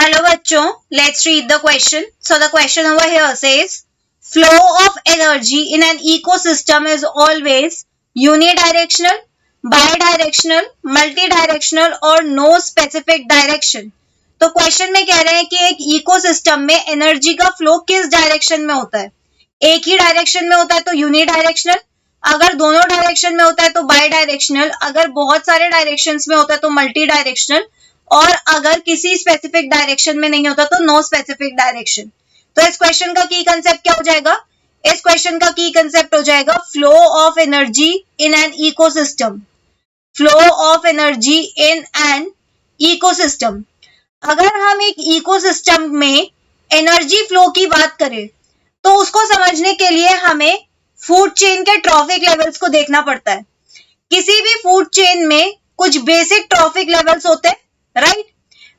चलो बच्चों, let's read the question. So the question over here says, flow of energy in an ecosystem is always unidirectional, bidirectional, multidirectional और no specific direction. तो question में कह रहे हैं कि एक इकोसिस्टम में एनर्जी का फ्लो किस डायरेक्शन में होता है. एक ही डायरेक्शन में होता है तो यूनिडायरेक्शनल, अगर दोनों डायरेक्शन में होता है तो बाई डायरेक्शनल, अगर बहुत सारे डायरेक्शंस में होता है तो मल्टी डायरेक्शनल, और अगर किसी स्पेसिफिक डायरेक्शन में नहीं होता तो नो स्पेसिफिक डायरेक्शन. तो इस क्वेश्चन का की कंसेप्ट क्या हो जाएगा? इस क्वेश्चन का की कंसेप्ट हो जाएगा flow of energy in an ecosystem. Flow of energy in an ecosystem. अगर हम एक इकोसिस्टम में एनर्जी फ्लो की बात करें तो उसको समझने के लिए हमें फूड चेन के ट्रॉफिक लेवल्स को देखना पड़ता है. किसी भी फूड चेन में कुछ बेसिक ट्रॉफिक लेवल्स होते हैं, राइट.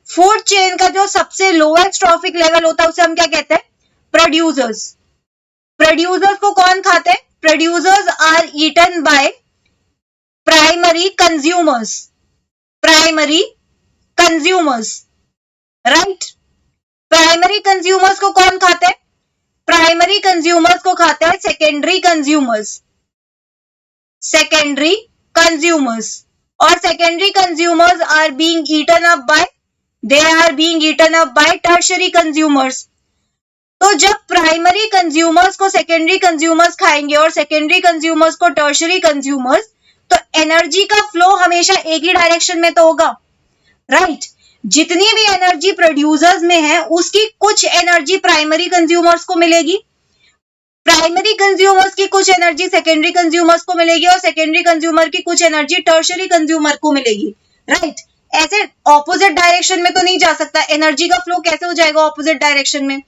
फूड चेन का जो सबसे लोएस्ट ट्रॉफिक लेवल होता है उसे हम क्या कहते हैं? प्रोड्यूसर्स. प्रोड्यूसर्स को कौन खाते हैं? Producers are eaten by primary consumers. Primary consumers, right. Primary consumers को कौन खाते हैं? प्राइमरी कंज्यूमर्स को खाते हैं सेकेंडरी कंज्यूमर्स. Secondary consumers. और secondary consumers are being eaten up by, they are being eaten up by tertiary consumers. तो जब प्राइमरी कंज्यूमर्स को सेकेंडरी कंज्यूमर्स खाएंगे और सेकेंडरी कंज्यूमर्स को टर्शियरी कंज्यूमर्स, तो एनर्जी का फ्लो हमेशा एक ही डायरेक्शन में तो होगा, राइट. जितनी भी एनर्जी प्रोड्यूसर्स में है उसकी कुछ एनर्जी प्राइमरी कंज्यूमर्स को मिलेगी, प्राइमरी कंज्यूमर्स की कुछ एनर्जी सेकेंडरी कंज्यूमर्स को मिलेगी और सेकेंडरी कंज्यूमर की कुछ एनर्जी टर्शियरी कंज्यूमर को मिलेगी, राइट. ऐसे ऑपोजिट डायरेक्शन में तो नहीं जा सकता. एनर्जी का फ्लो कैसे हो जाएगा ऑपोजिट डायरेक्शन में?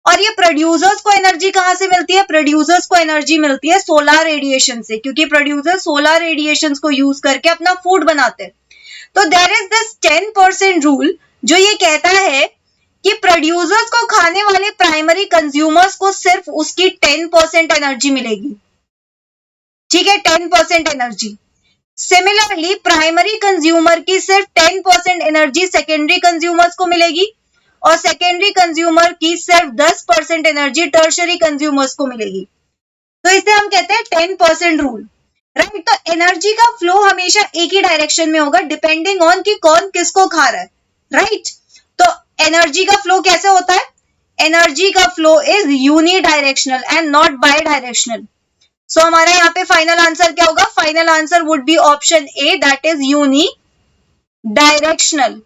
और ये प्रोड्यूसर्स को एनर्जी कहां से मिलती है? प्रोड्यूसर्स को एनर्जी मिलती है सोलर रेडिएशन से, क्योंकि प्रोड्यूसर सोलर रेडिएशन को यूज करके अपना फूड बनाते हैं. तो देयर इज दिस 10% रूल जो ये कहता है कि प्रोड्यूसर्स को खाने वाले प्राइमरी कंज्यूमर्स को सिर्फ उसकी 10% एनर्जी मिलेगी, ठीक है, 10% एनर्जी. सिमिलरली प्राइमरी कंज्यूमर की सिर्फ 10% एनर्जी सेकेंडरी कंज्यूमर्स को मिलेगी और सेकेंडरी कंज्यूमर की सिर्फ 10% एनर्जी टर्शियरी कंज्यूमर्स को मिलेगी. तो इसे हम कहते हैं 10% रूल, राइट. तो एनर्जी का फ्लो हमेशा एक ही डायरेक्शन में होगा डिपेंडिंग ऑन कि कौन किसको खा रहा है, राइट. तो एनर्जी का फ्लो कैसे होता है? एनर्जी का flow is unidirectional and not bidirectional. So हमारा यहाँ पे फाइनल आंसर क्या होगा? Final answer would be option A, that is unidirectional.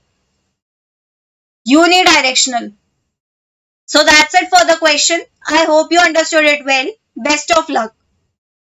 Unidirectional. So that's it for the question. I hope you understood it well. Best of luck.